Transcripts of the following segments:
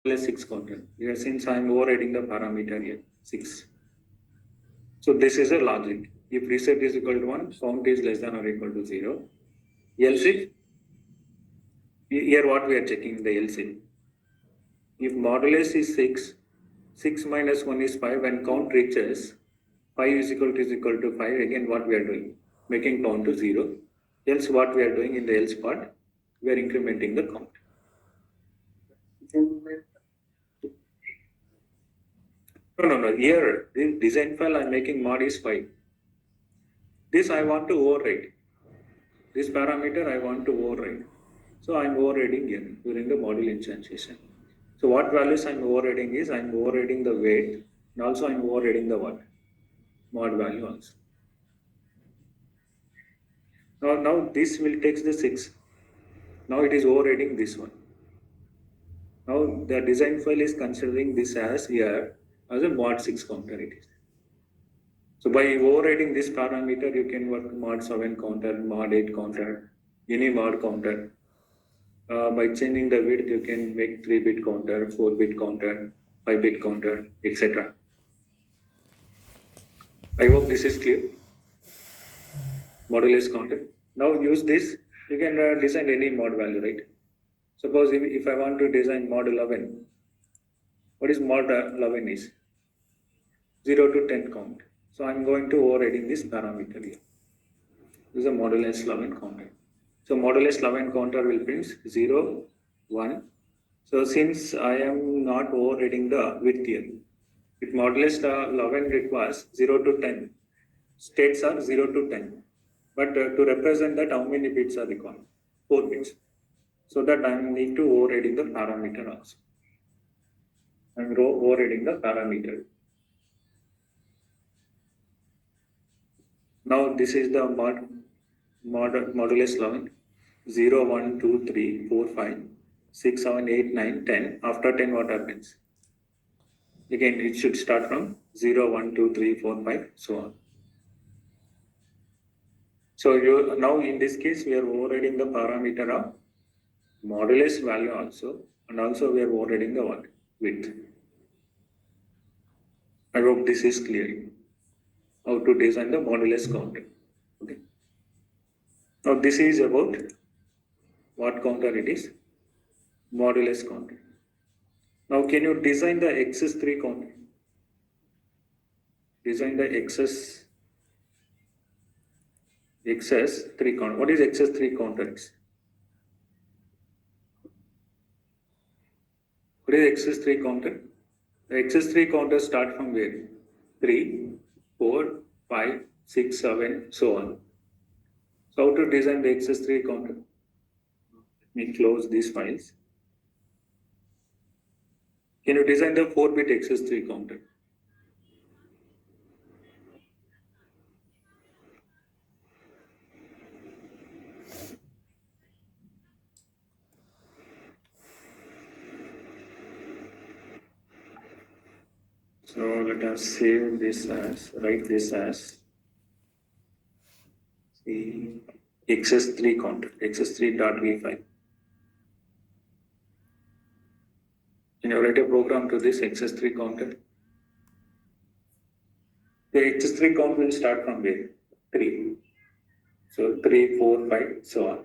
modulus 6 counter. Here, since I am overriding the parameter here, 6. So this is a logic. If reset is equal to 1, count is less than or equal to 0. Else if, here what we are checking the else if modulus is 6, 6 minus 1 is 5, when count reaches 5 is equal to 5, again what we are doing? Making count to 0. Else what we are doing in the else part? We are incrementing the count. No. Here, this design file I'm making mod is 5. This I want to override. This parameter I want to override. So I'm overriding here during the module instantiation. So what values I'm overriding is I'm overriding the weight and also I'm overriding the what? Mod value also. Now this will take the 6. Now it is overriding this one. Now the design file is considering this as here as a mod 6 counter it is. So by overriding this parameter, you can work mod 7 counter, mod 8 counter, any mod counter. By changing the width, you can make 3-bit counter, 4-bit counter, 5-bit counter, etc. I hope this is clear. Modulus counter. Now use this, you can design any mod value, right? Suppose if I want to design mod 11, what is mod 11 is? 0 to 10 count. So I'm going to overriding this parameter here. This is a modulus 11 counter. So modulus 11 counter will print 0, 1. So since I am not overriding the width here, if modulus 11 requires 0 to 10, states are 0 to 10. But to represent that, how many bits are required? 4 bits. So that I need to overriding the parameter also. I'm overriding the parameter. Now this is the modulus 11. 0, 1, 2, 3, 4, 5, 6, 7, 8, 9, 10. After 10, what happens? Again, it should start from 0, 1, 2, 3, 4, 5, so on. So now in this case, we are overriding the parameter of modulus value also, and also we are overriding the what? Width. I hope this is clear. How to design the modulus counter. Okay. Now this is about what counter it is? Modulus counter. Now can you design the XS3 counter? Design the XS3 counter. What is XS3 counter? What is XS3 counter? The XS3 counter start from where? 3, 4, 5, 6, 7, so on. So how to design the XS3 counter? Let me close these files. Can you design the 4-bit XS3 counter? So let us save this as, write this as the XS3 counter, XS3.v file. Can you write a program to this XS3 counter? The XS3 count will start from where? 3. So 3, 4, 5, so on.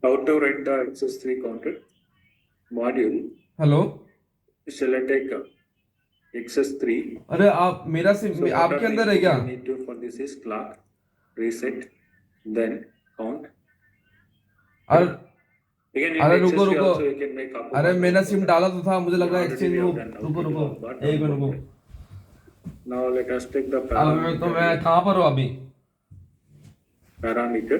How to write the XS3 counter? Module. Hello Shall I take XS3? अरे आप मेरा SIM So आपके अंदर है क्या? we need to for this is clock, reset, then count. अरे Again, in अरे XS3 रुको रुको also you can make up. अरे मेरा सिम डाला तो था मुझे लगा Already एक्सचेंज we वो have done. रुको रुको But एक मिनट रुको now let us take the अब तो मैं कहाँ पर हूँ अभी parameter.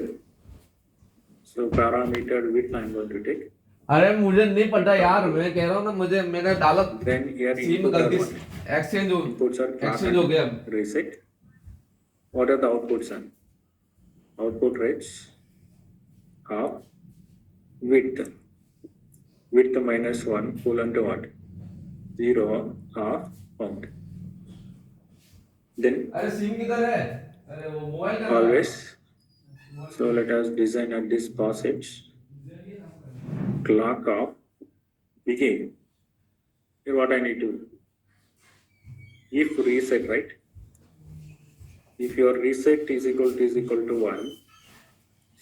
So parameter width I am going to take. अरे मुझे नहीं पता यार मैं कह रहा हूँ ना मुझे मैंने डाला Then here SIM input are गलती what? Exchange Inputs are clock exchange हो गया and reset. What are the outputs? Output rates of width. Width minus 1 colon to what? 0 of count. Then अरे सिम किधर है अरे वो मोबाइल का always. So let us design at this passage. Clock of begin. Here what I need to do? If reset, right? If your reset is equal to 1,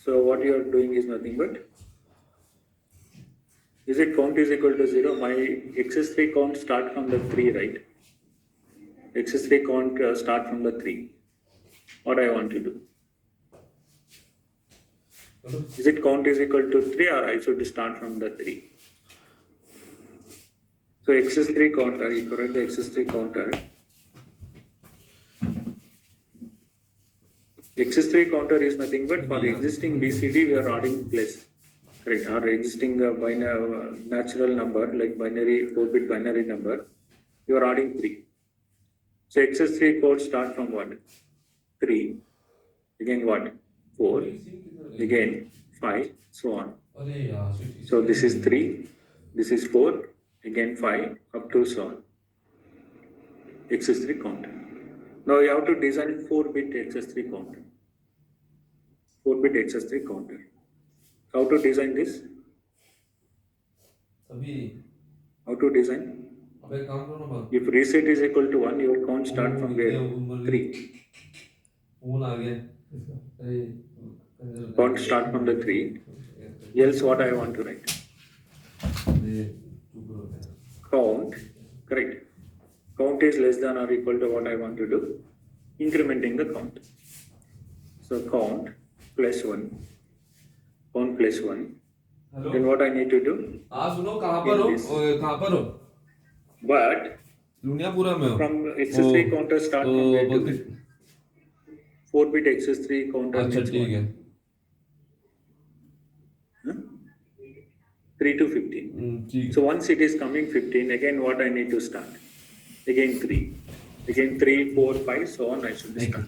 so what you are doing is nothing but, is it count is equal to 0? My x3 count start from the 3, right? x3 count start from the 3. What I want to do? Is it count is equal to 3 or I should start from the 3? So x3 counter, you correct the x3 counter. x3 counter is nothing but for the existing BCD we are adding plus. Correct. Our existing natural number like binary 4-bit binary number, you are adding 3. So x3 code start from what? 3. Again what? 4. Again 5. So on. So this is 3. This is 4. Again 5. Up to so on. x3 counter. Now you have to design 4-bit x3 counter. 4-bit x3 counter. How to design this? How to design? If reset is equal to 1, your count start from where? 3. Count start from the 3. Else what I want to write? Count, correct. Count is less than or equal to what I want to do? Incrementing the count. So count plus 1. Count plus 1. Then what I need to do? सुनो कहाँ पर हो कहाँ पर हो But Luniyapura में हो from x3 counter start from where to 4-bit x3 counter अच्छा means ठीक है 3 to 15. ठीक So once it is coming 15, again what I need to start? Again 3. Again 3, 4, 5, so on I should start.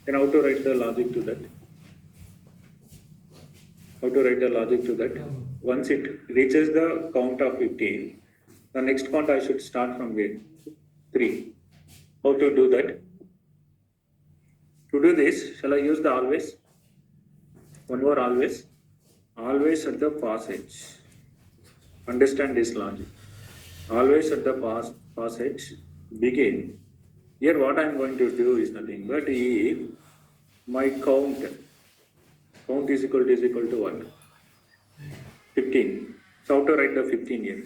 Then how to write the logic to that? How to write the logic to that? Once it reaches the count of 15, the next count I should start from where? 3. How to do that? To do this, shall I use the always? One more always. Always at the pass edge. Understand this logic. Always at the pass edge, begin. Here what I am going to do is nothing but if my count is equal to what? 15. So how to write the 15 here?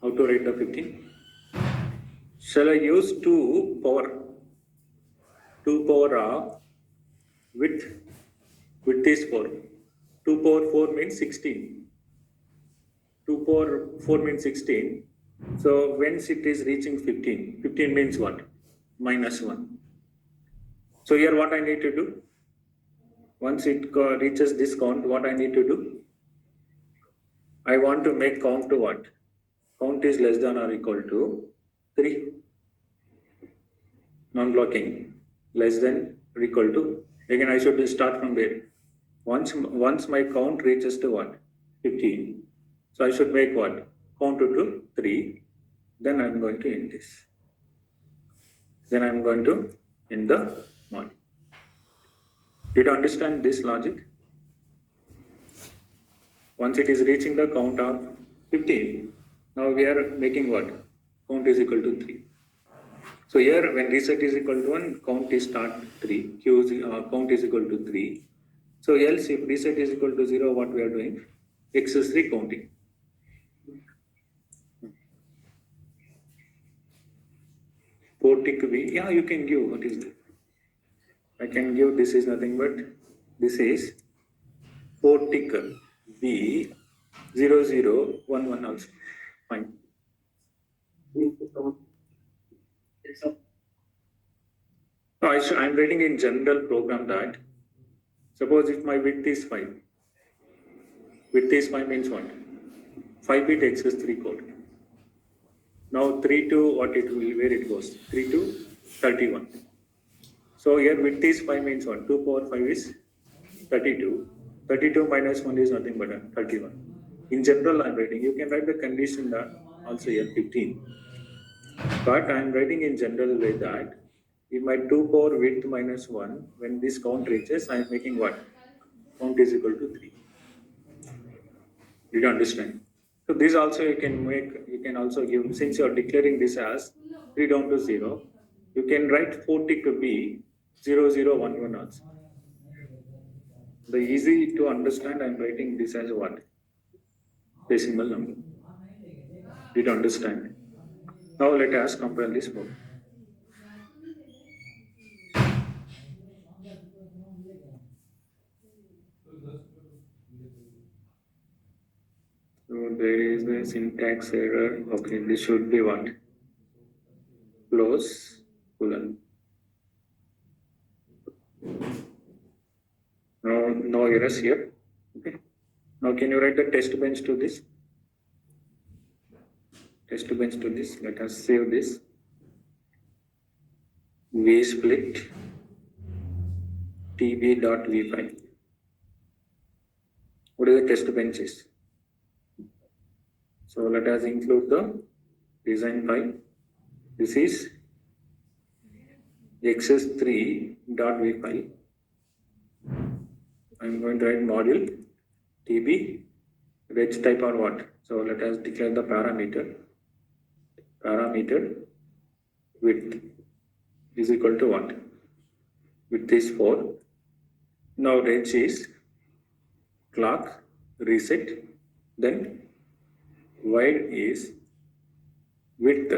How to write the 15? Shall I use 2 power of width is 4. 2 power 4 means 16. 2 power 4 means 16. So once it is reaching 15, 15 means what? Minus 1. So here what I need to do? Once it reaches this count, what I need to do? I want to make count to what? Count is less than or equal to 3. Non-blocking. Less than or equal to. Again I should start from there. Once my count reaches to what? 15. So I should make what? Count to 3. Then I am going to end this. Then I am going to end the module. Did you understand this logic? Once it is reaching the count of 15, now we are making what? Count is equal to 3. So here when reset is equal to 1, count is start 3. Count is equal to 3. So else if reset is equal to 0, what we are doing? x3 counting. Tick B, yeah, you can give. What is that? I can give, this is nothing but, this is 4 tick B 0011 also. Fine. No, I'm writing in general program that, suppose if my width is 5. Width is 5 means what? 5-bit x3 code. Now 3 to what it will, where it goes? 3 to 31. So here width is 5 means what? 2 power 5 is 32. 32 minus 1 is nothing but 31. In general I am writing. You can write the condition also here 15. But I am writing in general way that if my 2 power width minus 1, when this count reaches, I am making what? Count is equal to 3. Did you understand? So this also you can also give, since you are declaring this as 3 down to 0, you can write 40 to be 0011 also. The easy to understand, I'm writing this as what? Decimal number. Did you understand? Now let us compare this both. So there is a syntax error. Okay, this should be what? Close colon. No errors here. Okay. Now can you write the test bench to this? Test bench to this. Let us save this. V split tb.v file. What is the test bench is? So let us include the design file. This is xs3.v file. I'm going to write module tb reg type or what. So let us declare the parameter width is equal to what? Width is 4. Now reg is clock reset, then wide is width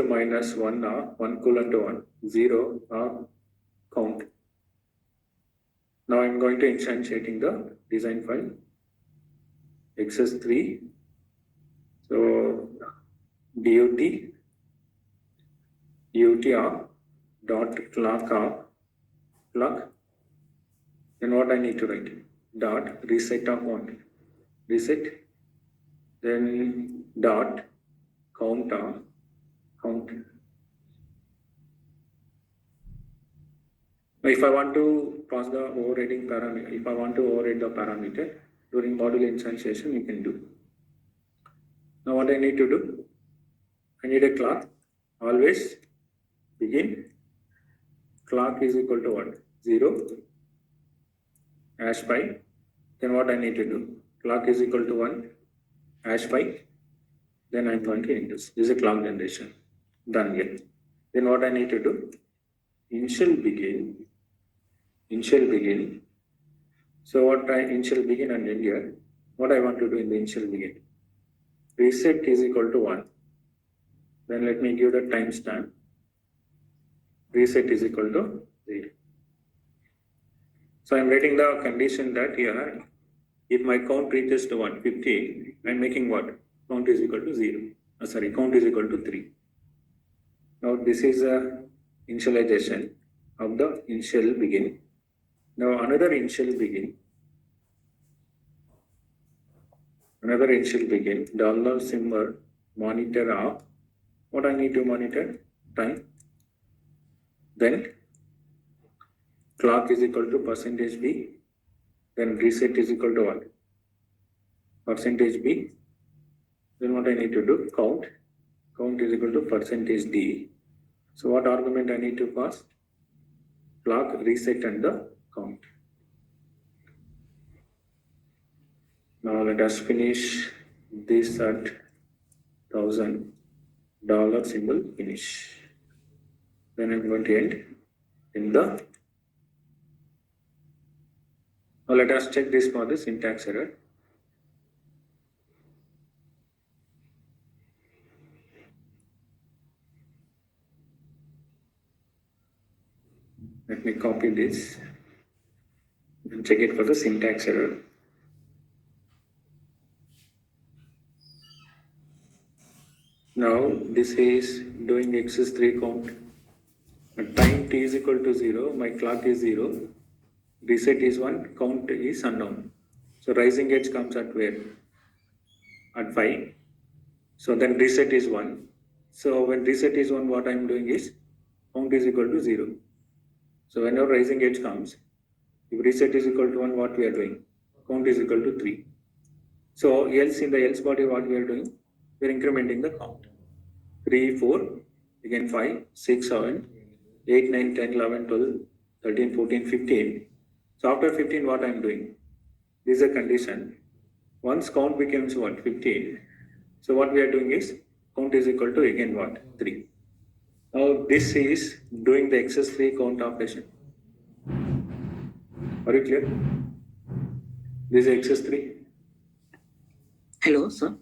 minus 1 or 1 colon to 1 0 or count. Now I'm going to instantiating the design file xs3. So dot dot clock. Then what I need to write? Dot reset of what? Reset. Then dot count. If I want to pass the overriding parameter, if I want to override the parameter during module instantiation, you can do. Now what I need to do? I need a clock. Always begin. Clock is equal to what? 0. Hash pi. Then what I need to do? Clock is equal to 1. Hash pi. Then I'm going to induce. This is a clock generation. Done here. Then what I need to do? Initial begin. So what I initial begin and end here? What I want to do in the initial begin? Reset is equal to 1. Then let me give the timestamp. Reset is equal to 0. So I'm writing the condition that here, if my count reaches to 150, I'm making what? Count is equal to 0. Count is equal to 3. Now this is a initialization of the initial begin. Now another initial begin, dollar symbol monitor of what I need to monitor? Time. Then clock is equal to %b. Then reset is equal to what? %b. Then what I need to do? Count. Count is equal to %d. So what argument I need to pass? Clock, reset and the count. Now let us finish this at $1,000 symbol finish. Then I'm going to end in the. Now let us check this for the syntax error. Let me copy this and check it for the syntax error. Now this is doing xs3 count. At time t is equal to 0, my clock is 0, reset is 1, count is unknown. So rising edge comes at where? At 5. So then reset is 1. So when reset is 1, what I am doing is count is equal to 0. So whenever rising edge comes, if reset is equal to 1, what we are doing? Count is equal to 3. So else in the else body, what we are doing? We are incrementing the count. 3, 4, again 5, 6, 7, 8, 9, 10, 11, 12, 13, 14, 15. So after 15, what I am doing? This is a condition. Once count becomes what? 15. So what we are doing is count is equal to again what? 3. Now this is doing the excess 3 count operation. Are you clear? This is excess 3. Hello, sir.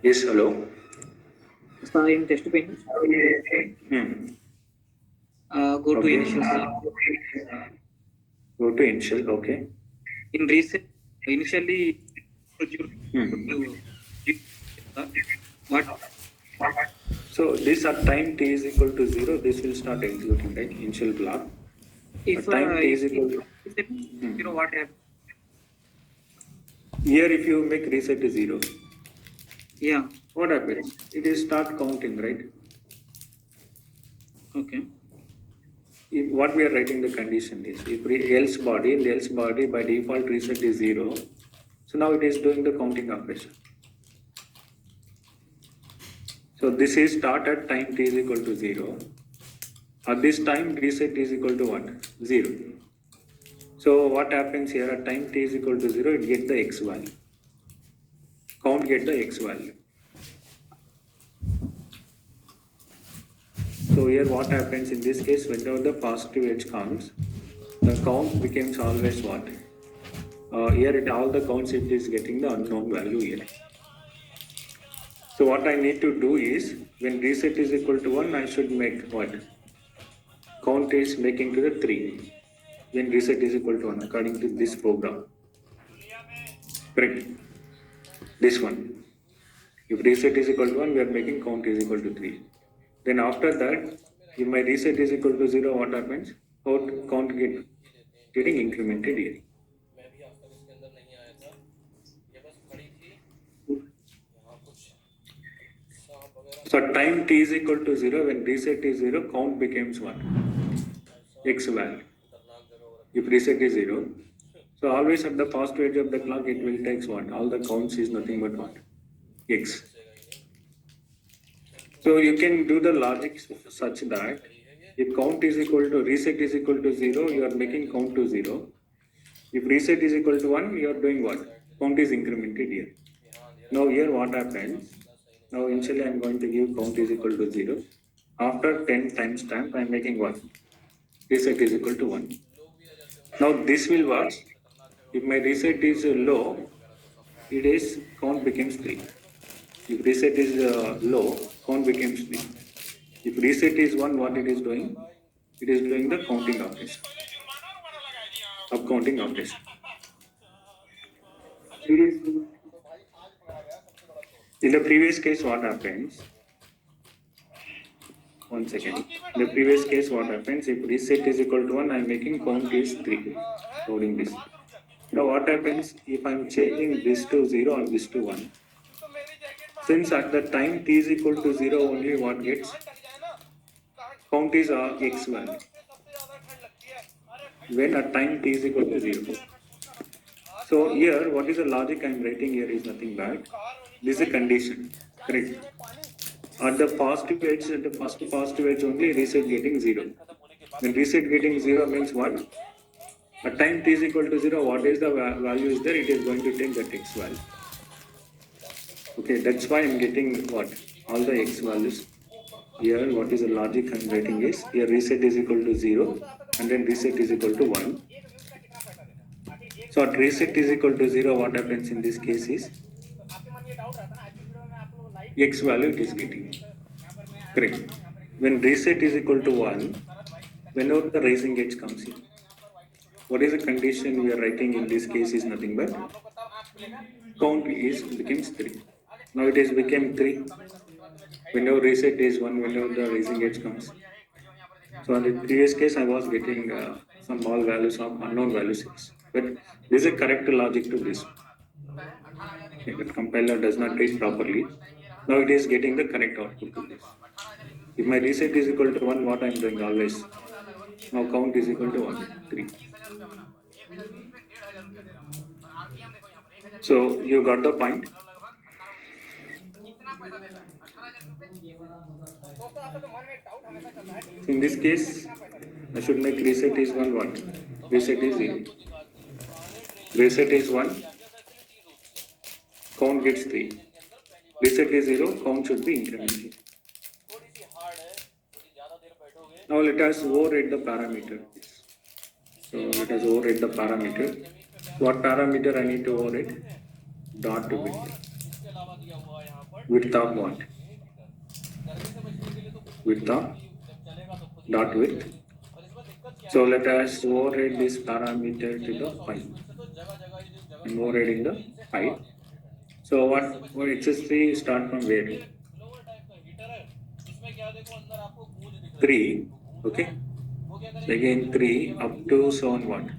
Yes, hello. Sir, in test pane, go to Okay. initial, sir. Go to initial, okay. In reset, initially, what? So this at time t is equal to 0, this will start executing, right? Initial block. If At time t is equal to... you know what happened? Here if you make reset to 0, Yeah. what happens? It will start counting, right? Okay. If what we are writing the condition is, if else body, in the else body by default reset is 0, so now it is doing the counting operation. So this is start at time t is equal to 0. At this time reset is equal to what? 0. So what happens here at time t is equal to 0, it get the x value. Count get the x value. So here what happens in this case, whenever the positive edge comes, the count becomes always what? Here it all the counts it is getting the unknown value here. So what I need to do is, when reset is equal to 1, I should make what? Count is making to the 3. When reset is equal to 1, according to this program. Correct? This one. If reset is equal to 1, we are making count is equal to 3. Then after that, if my reset is equal to 0, what happens? Count getting incremented here. So time t is equal to 0, when reset is 0, count becomes what? X value. If reset is 0, so always at the positive edge of the clock it will take what? All the counts is nothing but what? X. So you can do the logic such that if count is equal to reset is equal to 0, you are making count to 0. If reset is equal to 1, you are doing what? Count is incremented here. Now here what happens? Now initially I am going to give count is equal to 0. After 10 timestamp I am making what? Reset is equal to 1. Now this will work. If my reset is low, it is count becomes 3. If reset is low, count becomes 3. If reset is 1, what it is doing? It is doing the counting operation. Counting operation. In the previous case, what happens? 1 second. In the previous case, what happens? If reset is equal to 1, I am making count is 3. Loading this. Now what happens if I am changing this to 0 or this to 1? Since at the time t is equal to 0 only, what gets? Count is x value. When at time t is equal to 0. So here, what is the logic I am writing here is nothing but this is a condition, correct? At the positive edge, at the first positive edge only, reset getting 0. When reset getting 0 means what? At time t is equal to 0, what is the value is there? It is going to take that x value. Okay, that's why I am getting what? All the x values. Here, what is the logic I am writing is, here reset is equal to 0 and then reset is equal to 1. So at reset is equal to 0, what happens in this case is, x value it is getting. Correct. When reset is equal to 1, whenever the rising edge comes in, what is the condition we are writing in this case is nothing but count is becomes 3. Now it is became 3. Whenever reset is 1, whenever the rising edge comes. So in the previous case, I was getting some all values of unknown values. But this is a correct logic to this. Okay, but compiler does not read properly. Now it is getting the correct output to this. If my reset is equal to 1, what I am doing always? Now count is equal to 1, 3. So you got the point? In this case, I should make reset is 1 what? Reset is 0. Reset is 1. count gets 3. Reset is 0, count should be incremental. Now let us override the parameter. So let us override the parameter. What parameter I need to override? Dot width. Width of what? Width of dot width. So let us override this parameter to the 5. I'm overriding the 5. So what XS3 start from where? 3. Okay. So again 3 up to so on 1.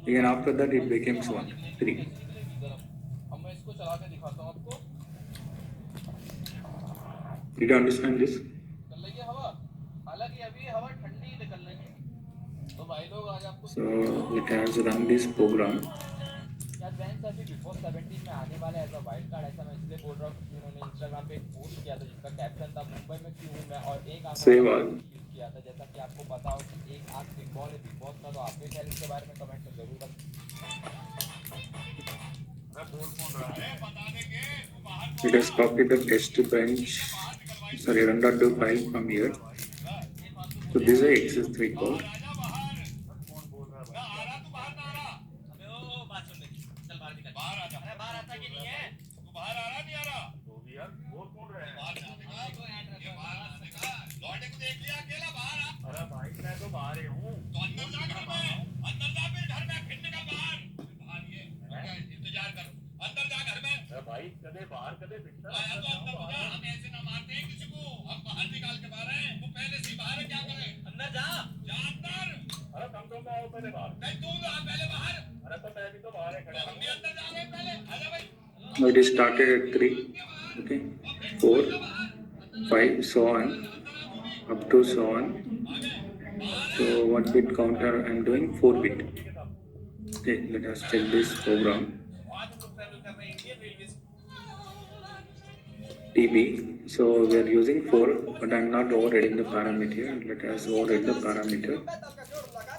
Again after that it becomes 1. 3. Did you understand this? So let us run this program. शायद van sir भी before 17 में आने वाला है as a wild card ऐसा मैं इसलिए बोल रहा हूँ क्योंकि उन्होंने इंस्टाग्राम पे एक पोस्ट किया था जिसका कैप्शन था मुंबई में क्यों हूँ मैं और एक आंख Save all. यूज किया था जैसा कि आपको पता हो कि एक आंख बिग बॉल है बिग बॉस का तो आप भी शायद इसके बारे में कमेंट में जरूर Let us copy the test bench. Sorry, run.do file from here. So this is a XS3 code. भाई कदे बाहर कदे फिरता आया तो अंदर हो जा हम ऐसे ना मारते हैं किसी को हम बाहर निकाल के बाहर हैं वो पहले से बाहर है क्या करे अंदर जा जा अंदर अरे तुम आओ पहले बाहर नहीं तुम आ पहले बाहर अरे तो मैं भी तो बाहर है खड़ा हम भी अंदर जा रहे हैं पहले आजा भाई Now it is started at 3. Okay. 4, 5, so on. Up to so on. So 1 bit counter I am doing 4 bit. Okay, let us check this program. TB. So we are using 4, but I am not overriding the parameter. Let us override the parameter.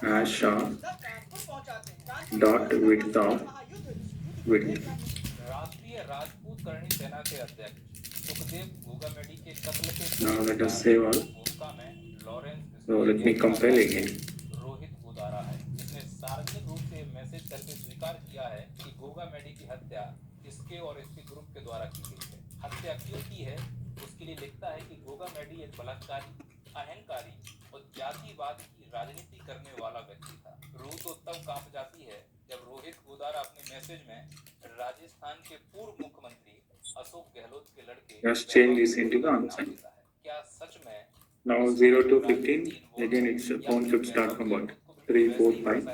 Hash dot width of width. राष्ट्रीय राजपूत करणी सेना के अध्यक्ष सुखदेव गोगामेडी के कत्ल के Now let us save all. भूमिका में Lawrence So let me compile again. Rohit Godara है जिसने सार्वजनिक रूप से मैसेज करके स्वीकार किया है कि गोगामेडी की हत्या इसके और इसके ग्रुप के द्वारा की गई है। हत्या क्यों की है उसके लिए लिखता है कि गोगामेडी एक बलात्कारी अहंकारी और जातिवाद की राजनीति करने वाला व्यक्ति था। रूह तो तब कांप जाती है जब रोहित गोदारा अपने मैसेज में राजस्थान के पूर्व मुख्यमंत्री अशोक गहलोत के लड़के Just change this into the answer. क्या सच में Now 0 to 15. Again its count should start from what? 3, 4, 5,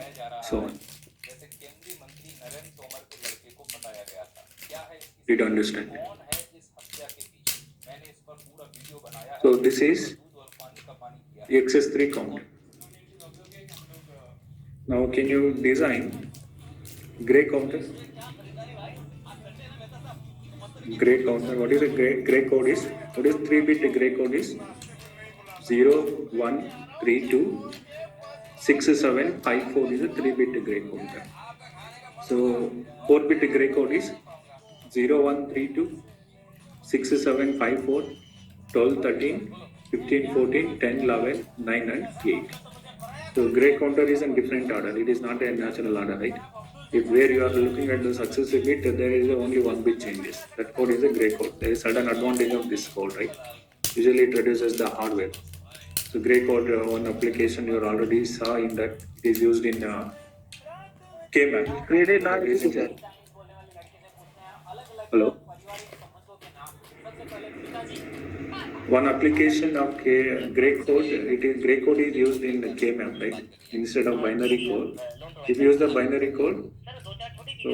so on. जैसे केंद्रीय मंत्री नरेंद्र तोमर के लड़के को बताया गया था। क्या है इसकी Did you understand? कौन है इस हत्या के पीछे? मैंने इस पर पूरा वीडियो बनाया है। So this is दूध और पानी का पानी किया है। XS3 count. Now can you design gray counter? Gray counter. What is a gray code is? What is 3-bit gray code is? 0, 1, 3, 2, 6, 7, 5, 4 is a 3-bit gray counter. So 4-bit gray code is 0, 1, 3, 2, 6, 7, 5, 4, 12, 13, 15, 14, 10, 11, 9 and 8. So gray counter is in different order. It is not a natural order, right? If where you are looking at the successive bit, there is only 1 bit changes. That code is a gray code. There is certain advantage of this code, right? Usually it reduces the hardware. So gray code, one application you already saw in that it is used in KMAP. Created not using sir. Hello. One application of gray code, gray code is used in KMAP, right? Instead of binary code. If you use the binary code, so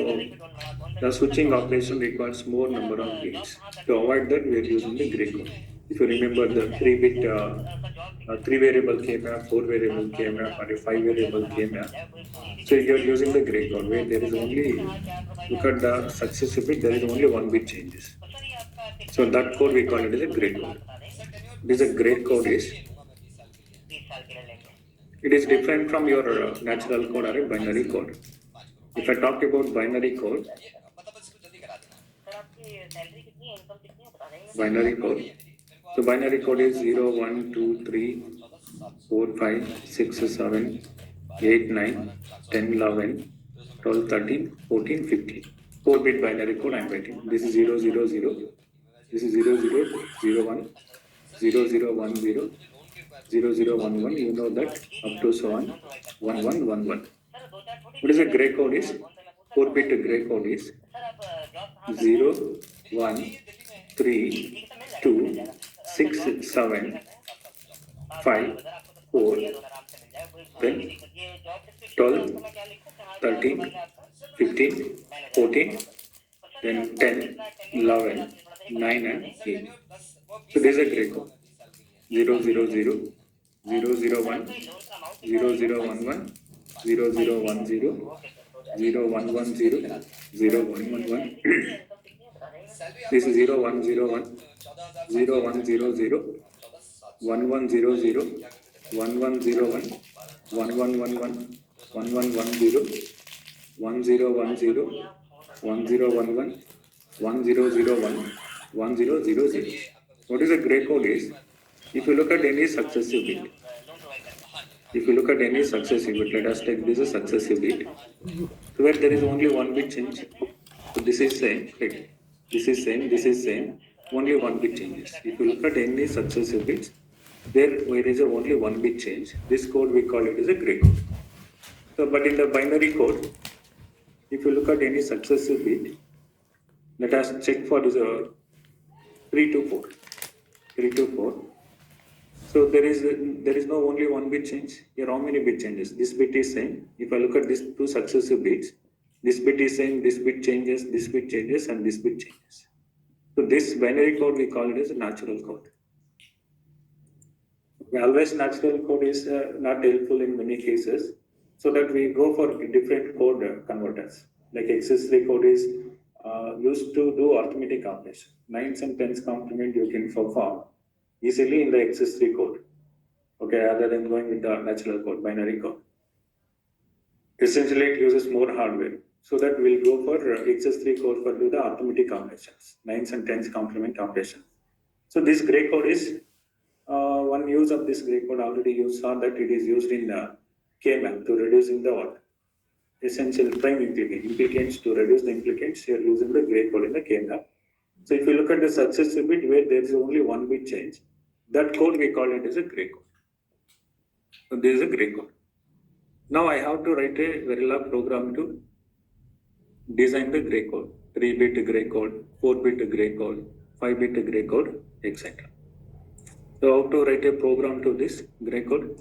the switching operation requires more number of bits. To avoid that, we are using the gray code. If you remember the 3-bit, 3-variable KMAP, 4-variable KMAP, or a 5-variable KMAP. So you are using the gray code where there is only, look at the successive bit, there is only 1 bit changes. So that code we call it as a gray code. This is a gray code is, it is different from your natural code or a binary code. If I talk about binary code, Binary code. So binary code is 0, 1, 2, 3, 4, 5, 6, 7, 8, 9, 10, 11, 12, 13, 14, 15. 4-bit binary code I am writing. This is 0, 0, 0. This is 0, 0, 0, 1, 0, 0, 1, 0, 0, 0, 1, 1. You know that up to so on 1, 1, 1, 1. What is a gray code is? 4-bit gray code is 0, 1, 3, 2, 6, 7, 5, 4, then 12, 13, 15, 14, then 10, 11, 9 and 8. So this is a gray code. 0, 0, 0, 0, 0, 1, 0, 0, 1, 1, 0, 0, 1, 0, 0, 1, 1, 0, 0, 1, 1, 1. This is 0, 1, 0, 1, 0, 1, 0, 0, 1, 1, 0, 0, 1, 1, 0, 1, 1, 1, 1, 1, 1, 1, 1, 0, 1, 0, 1, 0, 1, 0, 1, 1, 1, 0, 0, 1, 1, 0, 0, 0. What is a gray code is, if you look at any successive bit, let us take this as successive bit, where there is only one bit change. So this is same, right? This is same, only one bit changes. If you look at any successive bits, there is only one bit change. This code we call it as a gray code. So, but in the binary code, if you look at any successive bit, let us check for this 3 to 4. 3 to 4. So there is no only one bit change. Here how many bit changes? This bit is same. If I look at these two successive bits, this bit is same, this bit changes, and this bit changes. So this binary code we call it as a natural code. Always natural code is not helpful in many cases, so that we go for different code converters. Like XS3 code is used to do arithmetic operation. 9s and 10s complement you can perform easily in the XS3 code. Okay, other than going with the natural code, binary code. Essentially, it uses more hardware. So that we'll go for XS3 code for do the arithmetic operations, 9s and 10s complement operation. So this gray code is one use of this gray code already you saw that it is used in the K-map to reducing the what? Essential prime implicants to reduce the implicants. Here using the gray code in the K-map. So if you look at the successive bit where there is only one bit change, that code we call it as a gray code. So this is a gray code. Now I have to write a Verilog program to design the gray code. 3-bit gray code, 4-bit gray code, 5-bit gray code, etc. So how to write a program to this gray code?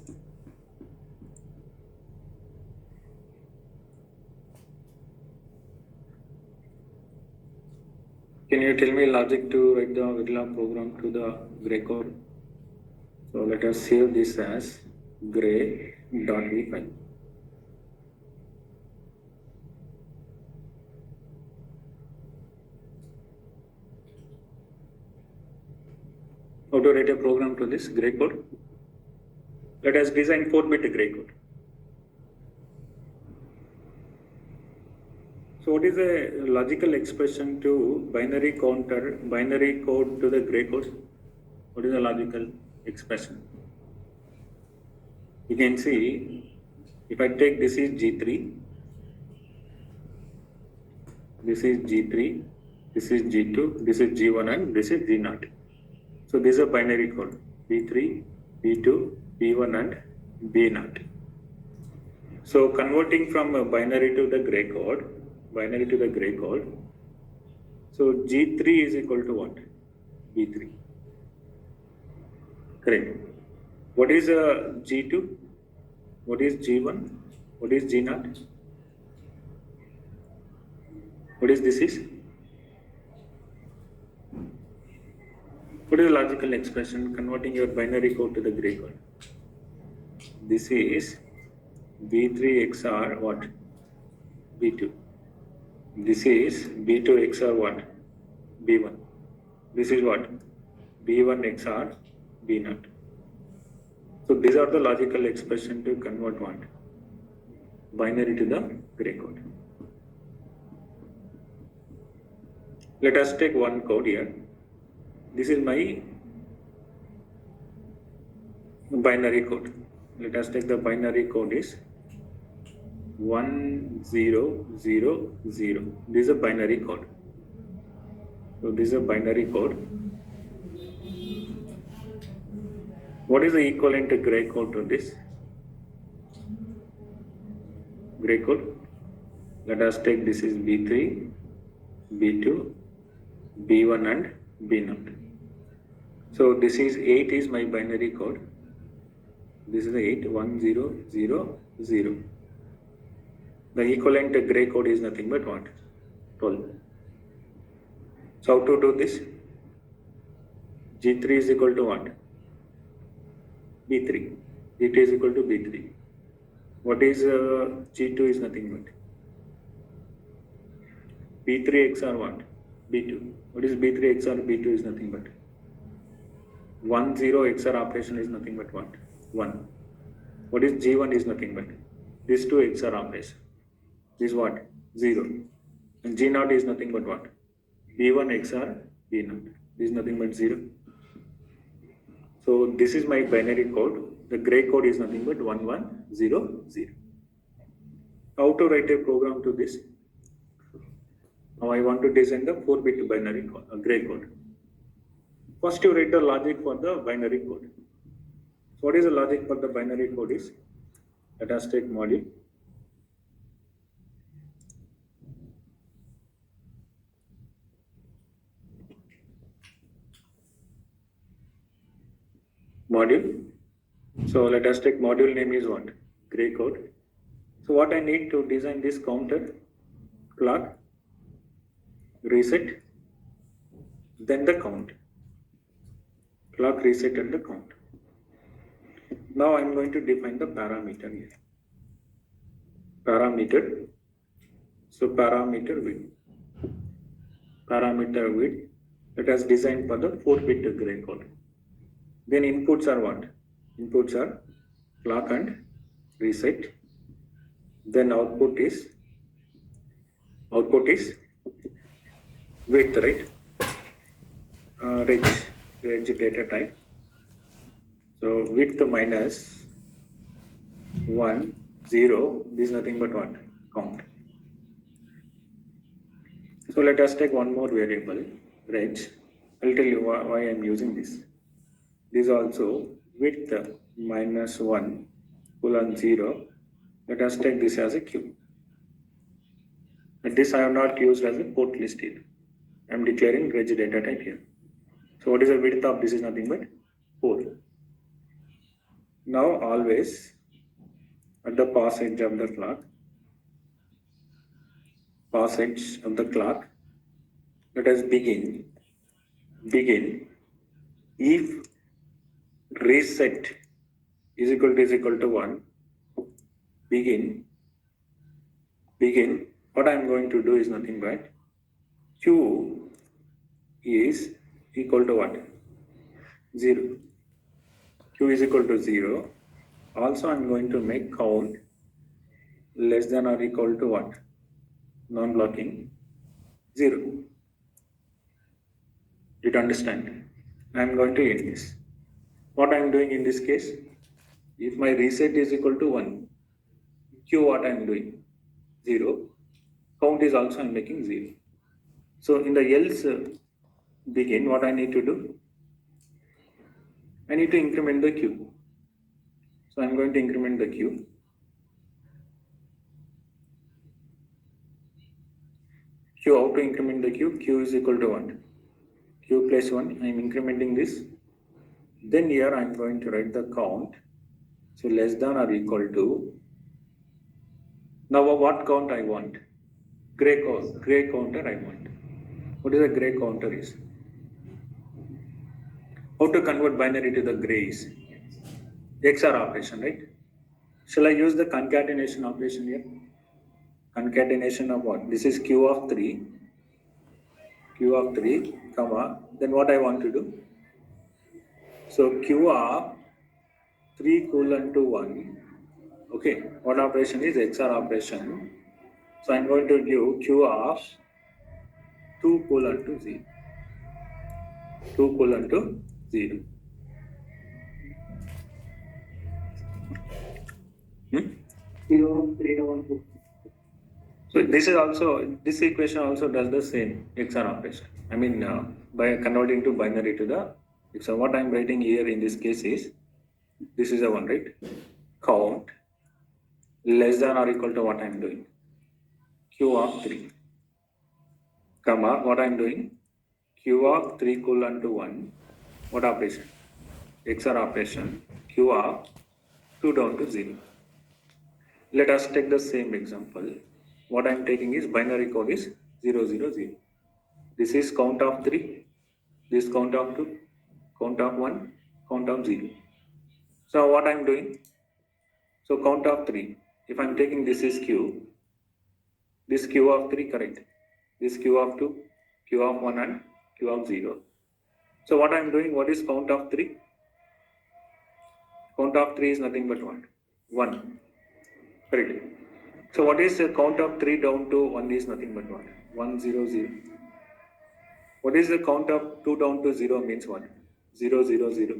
Can you tell me logic to write the Verilog program to the gray code? So let us save this as gray.v file. How to write a program to this gray code? Let us design 4-bit gray code. So what is a logical expression to binary code to the gray code? What is a logical expression? You can see, if I take this is G3, this is G3, this is G2, this is G1 and this is G0. So this is a binary code, B3, B2, B1 and B0. So converting from a binary to the gray code, so G3 is equal to what? B3. Correct. What is G2? What is G1? What is G0? What is this is? What is the logical expression converting your binary code to the gray code? This is B3 XOR what? B2. This is B2 XOR what? B1. This is what? B1 XOR B0. So these are the logical expression to convert what? Binary to the gray code. Let us take one code here. This is my binary code. Let us take the binary code is 1000. This is a binary code. So this is a binary code. What is the equivalent to gray code to this? Gray code. Let us take this is B3, B2, B1 and B0. So this is 8 is my binary code. This is 8, 1000. The equivalent to gray code is nothing but what? 12. So how to do this? G3 is equal to what? B3. G2 is equal to B3. What is G2 is nothing but B3 XOR what? B2. What is B3 XOR B2 is nothing but 10 XOR operation is nothing but what? 1. What is G1 is nothing but this 2 XOR operation. This what? 0. And G0 is nothing but what? B1 XOR B0. This is nothing but 0. So this is my binary code. The gray code is nothing but 1100. How to write a program to this? Now I want to design the 4-bit binary code, gray code. First you write the logic for the binary code. So what is the logic for the binary code is? Let us take module. Module. So let us take module name is what? Gray code. So what I need to design this counter, clock, reset, then the count. Clock, reset and the count. Now I am going to define the parameter here. Parameter. So parameter width. Parameter width. Let us design for the 4-bit gray code. Then inputs are what? Inputs are clock and reset. Then output is width, right? Reg data type. So width minus 1, 0. This is nothing but what? Count. So let us take one more variable, reg. I'll tell you why I am using this. This also width minus 1 colon 0. Let us take this as a queue. And this I have not used as a port list here. I am declaring reg data type here. So what is the width of this is nothing but 4. Now always at the pass edge of the clock, let us begin if reset is equal to 1, begin, what I am going to do is nothing but Q is equal to what? 0. Q is equal to 0. Also I am going to make count less than or equal to what? Non-blocking 0. Did you understand? I am going to end this. What I am doing in this case? If my reset is equal to 1, Q what I am doing? 0. Count is also I am making 0. So in the else begin, what I need to do? I need to increment the Q. So I am going to increment the Q. Q, how to increment the Q? Q is equal to 1. Q plus 1, I am incrementing this. Then here I am going to write the count. So less than or equal to. Now what count I want? Gray counter I want. What is a gray counter is? How to convert binary to the gray is? XOR operation, right? Shall I use the concatenation operation here? Concatenation of what? This is Q of 3, comma, then what I want to do? So Q of 3 colon to 1, okay, what operation is XOR operation? So I'm going to give Q of 2 colon to 0. 2 colon to 0. So this equation also does the same XOR operation. I mean, by converting to binary to the XOR. What I'm writing here in this case is, this is the one, right? Count less than or equal to what I'm doing. Q of 3. Comma, what I'm doing? Q of 3 colon to 1. What operation? XOR operation. Q of 2 down to 0. Let us take the same example. What I am taking is binary code is 0, 0, 0. This is count of 3, this count of 2, count of 1, count of 0. So what I am doing? So count of 3. If I am taking this is Q, this Q of 3 correct. This Q of 2, Q of 1 and Q of 0. So what I am doing, what is count of 3? Count of 3 is nothing but what? 1. Correct. So what is the count of 3 down to 1 is nothing but what? 1, 0, 0. What is the count of 2 down to 0 means what? 0, 0, 0.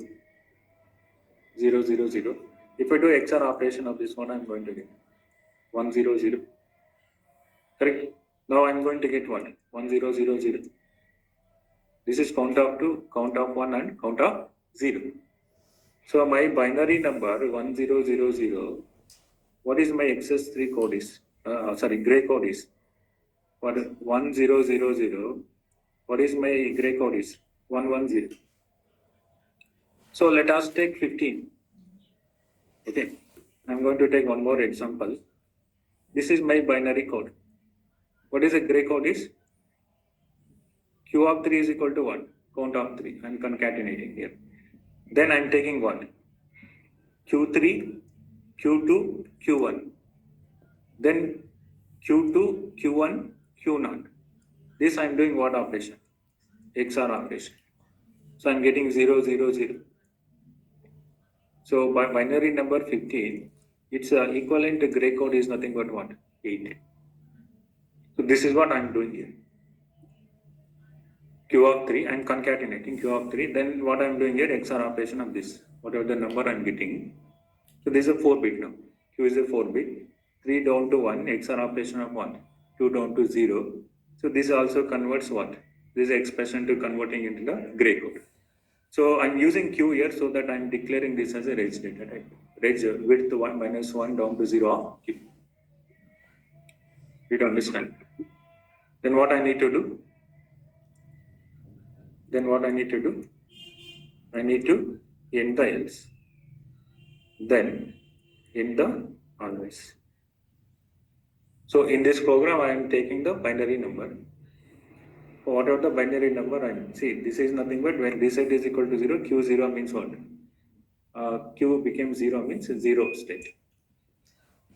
0, 0, 0. If I do XOR operation of this one, I am going to get 1, 0, 0. Correct? Now I am going to get what? 1, 0, 0, 0. This is count of 2, count of 1 and count of 0. So my binary number 1, 0, 0, 0. What is my XS3 code is? Gray code is? What 1, 0, 0, 0. What is my gray code is? 1, 1, 0. So let us take 15. Okay. I'm going to take one more example. This is my binary code. What is a gray code is? Q of 3 is equal to 1. Count of 3. I'm concatenating here. Then I'm taking what? Q3, Q2, Q1. Then Q2, Q1, Q0. This I'm doing what operation? XOR operation. So I'm getting 0, 0, 0. So by binary number 15, its equivalent gray code is nothing but what? 8. So this is what I'm doing here. Q of 3, I'm concatenating Q of 3. Then what I'm doing here, XOR operation of this. Whatever the number I'm getting. So this is a 4-bit now. Q is a 4-bit. 3 down to 1, XOR operation of 1. 2 down to 0. So this also converts what? This is expression to converting into the gray code. So I'm using Q here so that I'm declaring this as a reg data type. Reg width 1 minus 1 down to 0 of Q. You don't understand? Then what I need to do? I need to end the else. Then end the always. So in this program, I am taking the binary number. Whatever the binary number this is nothing but when this side is equal to 0, Q0 means what? Q became 0 means 0 state.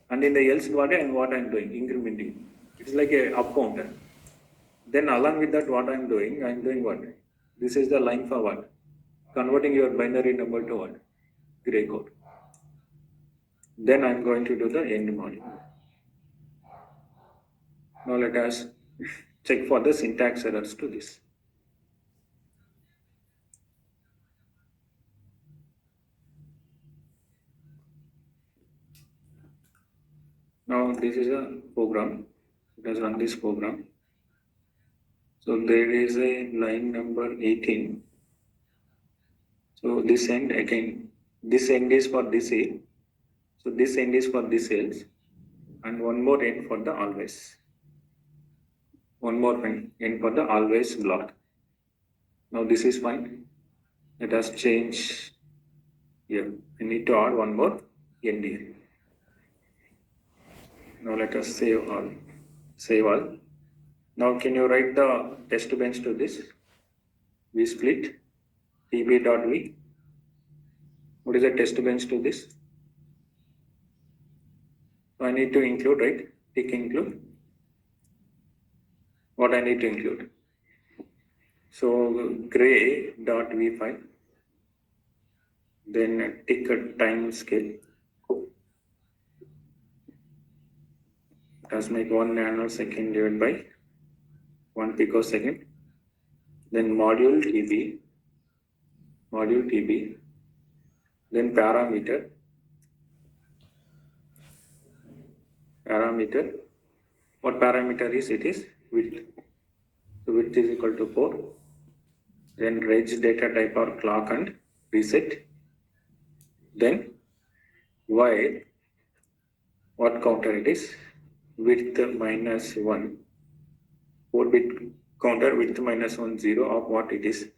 And in the else what I'm doing, incrementing. It's like a up counter. Then along with that, what I'm doing what? This is the line for what? Converting your binary number to what? Gray code. Then I'm going to do the end module. Now let us check for the syntax errors to this. Now this is a program. Let us run this program. So there is a line number 18. So this end again, this end is for this A. So this end is for this else. And one more end for the always. One more end for the always block. Now this is fine. Let us change here. I need to add one more end here. Now let us save all. Save all. Now can you write the test bench to this? We split tb.v. What is the test bench to this? So I need to include, right? Tick include. What I need to include? So gray.v file. Then tick a time scale. Let's make 1 nanosecond divided by 1 picosecond. Then module TB, then parameter, what parameter is, it is width. So width is equal to 4. Then reg data type or clock and reset. Then while what counter it is, width minus 1, 4-bit counter, width minus 1, 0 of what it is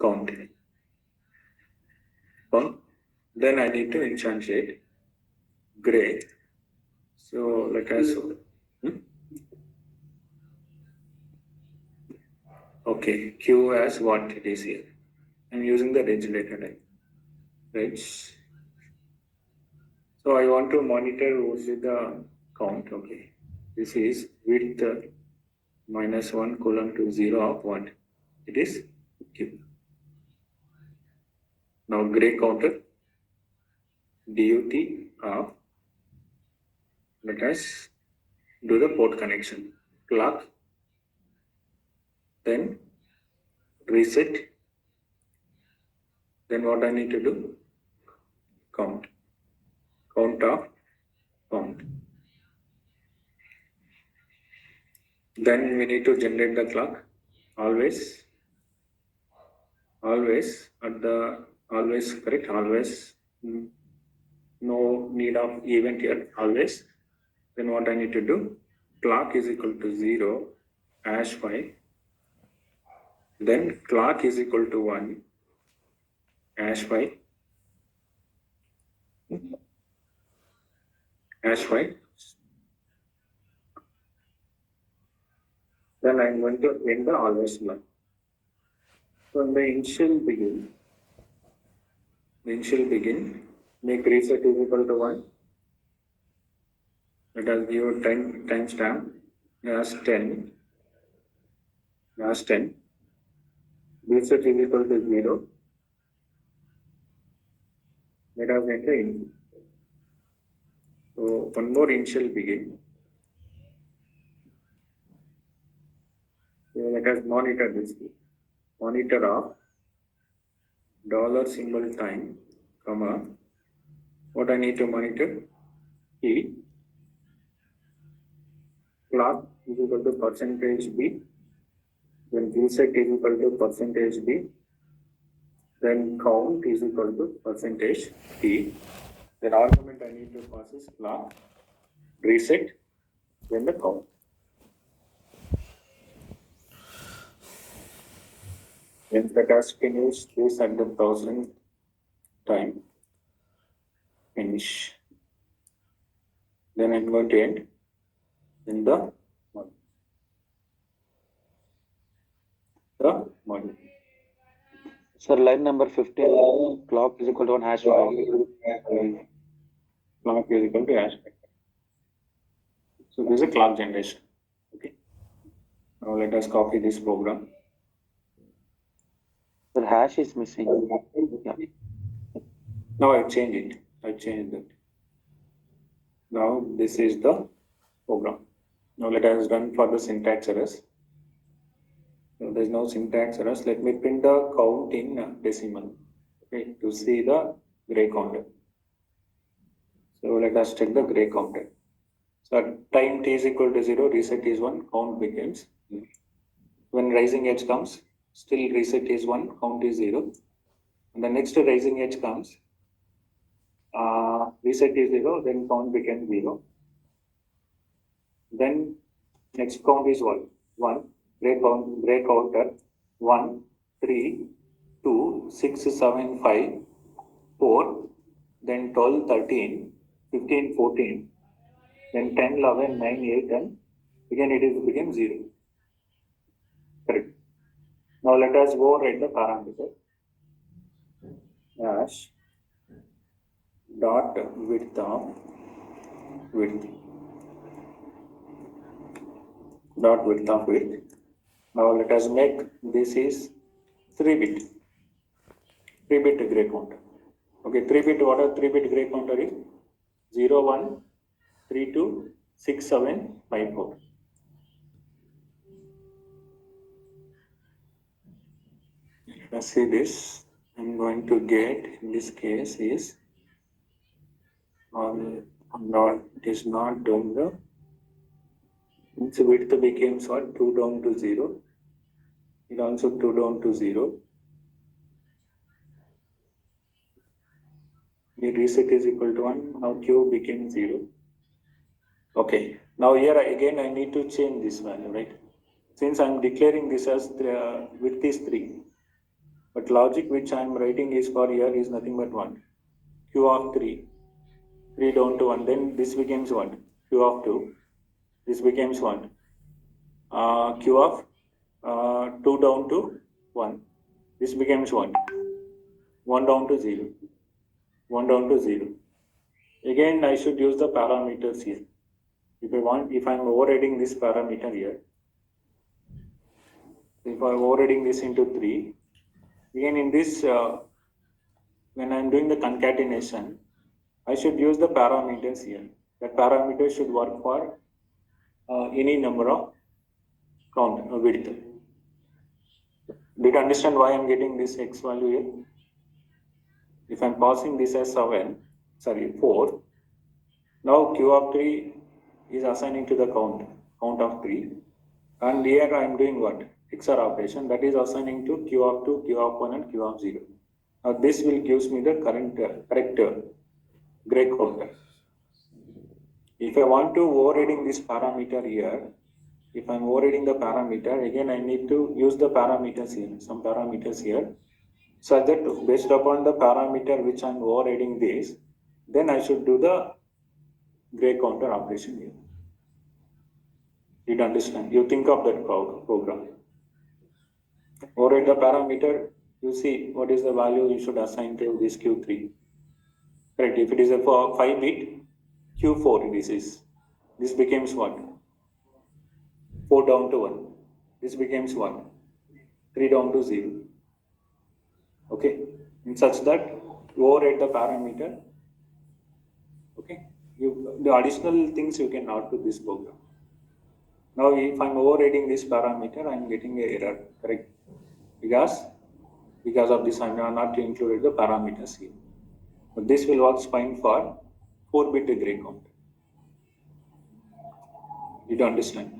counted. Then I need to instantiate gray. So let us okay, Q as what it is here. I'm using the reg data type. Reg. So I want to monitor only the count. Okay, this is width minus 1 colon to 0 of what it is Q. Now gray counter DUT of, let us do the port connection, clock, then reset, then what I need to do, count of count. Then we need to generate the clock, always correct, always, no need of event here, always. Then what I need to do, clock is equal to 0, #5, then clock is equal to 1, #5, then I'm going to end the always block. So in the initial begin, make reset is equal to 1. Let us give timestamp as 10. Reset is equal to 0. Let us enter in. So one more initial begin. So let us monitor this. Monitor of $ time, comma, what I need to monitor, T, clock is equal to %B, then reset is equal to %B, then count is equal to %T, then argument I need to pass is clock, reset, then the count. Then let us finish this at the 1000 time. Finish. Then I'm going to end in the module. Sir, line number 15, clock is equal to 1 #5. Clock is equal to #5. So this is a clock generation. Okay. Now let us copy this program. Sir, hash is missing. Yeah. Now I changed it. That. Now this is the program. Now let us run for the syntax errors. So there is no syntax errors. Let me print the count in decimal. Okay, to see the gray counter. So let us check the gray counter. So at time t is equal to 0, reset is 1, count becomes. When rising edge comes, still reset is 1, count is 0. And the next rising edge comes, reset is 0, then count becomes 0. Then next count is 1, gray counter, 1, 3, 2, 6, 7, 5, 4, then 12, 13, 15, 14, then 10, 11, 9, 8, and again it became 0. Correct. Now let us go write the parameter. Hash dot width of width. Now let us make this is 3-bit gray counter. Okay, 3-bit, what a 3-bit gray counter is? 0, 1, 3, 2, 6, 7, 5, 4. let's see this. I'm going to get in this case is not, it is not doing the, its width becomes what, 2 down to 0. It also 2 down to 0. The reset is equal to 1. Now Q became 0. Okay. Now here again I need to change this value, right? Since I'm declaring this as width is 3. But logic which I'm writing is for here is nothing but 1. Q of 3. 3 down to 1. Then this becomes 1. Q of 2. This becomes 1. Q of 2 down to 1. This becomes 1. 1 down to 0. 1 down to 0. Again, I should use the parameters here. If I'm overriding this parameter here, if I'm overriding this into 3, again in this, when I'm doing the concatenation, I should use the parameters here. That parameter should work for any number of width. Did you understand why I'm getting this x value here? If I'm passing this as 4, now Q of 3 is assigning to the count of 3. And here I'm doing what? XOR operation, that is assigning to Q of 2, Q of 1 and Q of 0. Now this will gives me the correct gray counter. If I want to overriding this parameter here, if I'm overriding the parameter, again I need to use the parameters here, some parameters here, so that based upon the parameter which I'm overriding this, then I should do the gray counter operation here. You understand? You think of that program. Override the parameter, you see what is the value you should assign to this Q3. Correct. If it is a 5-bit Q4, this becomes what? 4 down to 1. This becomes what? 3 down to 0. Okay. In such that you override the parameter. Okay. The additional things you can add to this program. Now, if I'm overriding this parameter, I'm getting an error. Correct. Because of this, I'm not included the parameters here. But this will work fine for 4-bit gray counter. Did you understand?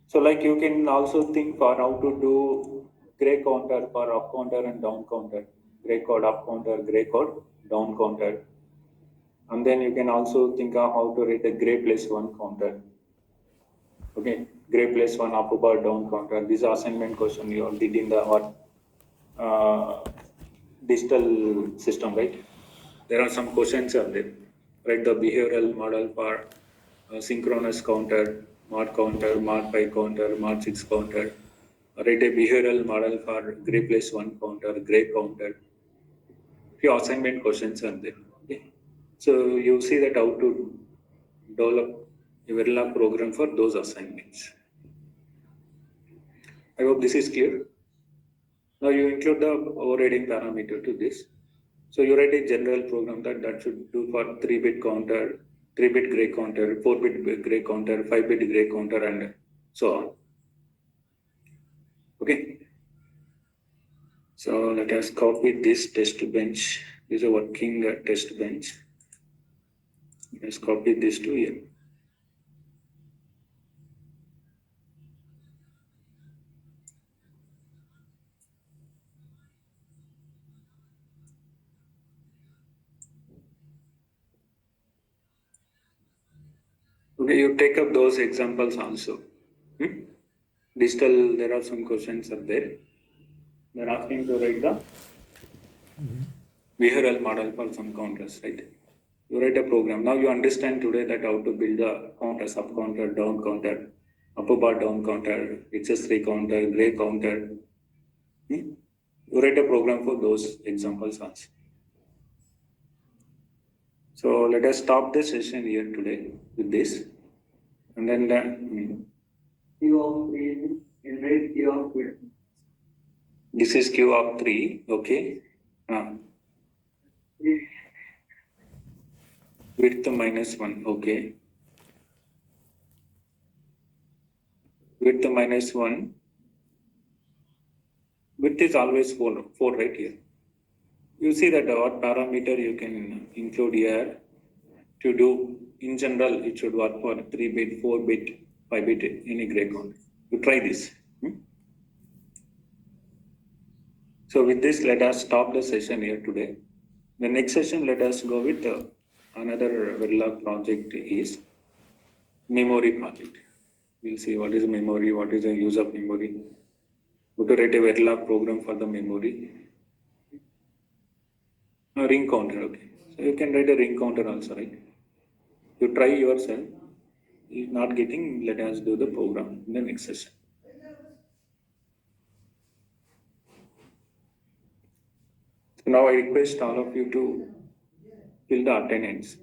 So like you can also think for how to do gray counter for up counter and down counter. Gray code up counter, gray code down counter. And then you can also think of how to write a gray plus 1 counter. Okay, gray plus 1 up bar down counter. This assignment question you did in the digital system, right? There are some questions out there. Write the behavioral model for synchronous counter, mod 5 counter, mod 6 counter. Write a behavioral model for gray plus 1 counter, gray counter. Few assignment questions are there. Okay. So you see that how to develop a Verilog program for those assignments. I hope this is clear. Now you include the overriding parameter to this. So you write a general program that should do for 3-bit counter, 3-bit gray counter, 4-bit gray counter, 5-bit gray counter, and so on. Okay. So let us copy this test bench. This is a working test bench. Let's copy this to here. Okay, you take up those examples also. Digital, there are some questions up there. They're asking to write the behavioral model for some counters, right? You write a program. Now you understand today that how to build a counter, sub counter, down counter, upper bar down counter, XS3 counter, gray counter. You write a program for those examples also. So let us stop the session here today with this. And then this is Q of 3, okay. Width minus 1, okay. Width minus 1. width is always 4 right here. You see that what parameter you can include here to do. In general, it should work for 3-bit, 4-bit, 5-bit, any gray count. You try this. So with this, let us stop the session here today. The next session, let us go with another Verilog project is memory project. We'll see what is memory, what is the use of memory. How to write a Verilog program for the memory. A ring counter, okay. So you can write a ring counter also, right? You try yourself. If not getting, let us do the program in the next session. So now I request all of you to fill the attendance.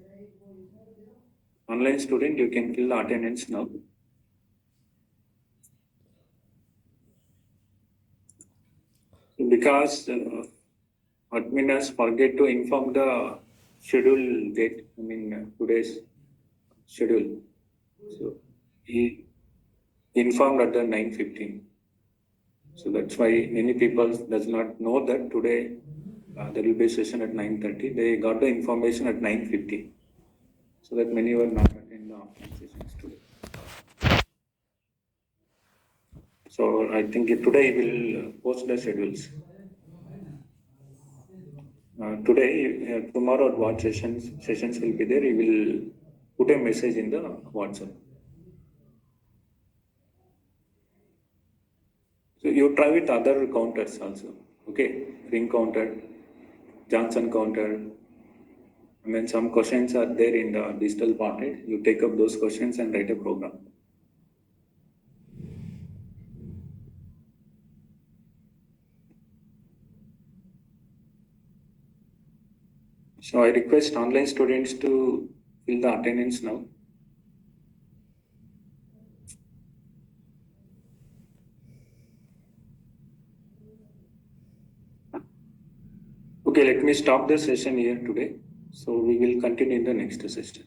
Online student, you can fill the attendance now. Because admin has forget to inform the schedule date, today's schedule. So he informed at the 9:15. So that's why many people does not know that today there will be a session at 9:30. They got the information at 9:50. So that many were not attending the offline sessions today. So I think today we'll post the schedules. Today, tomorrow what sessions will be there, we will put a message in the WhatsApp. So you try with other counters also, okay? Ring counter, Johnson counter, and then some questions are there in the digital portrait. You take up those questions and write a program. So I request online students to fill the attendance now. Okay, let me stop the session here today. So we will continue in the next session.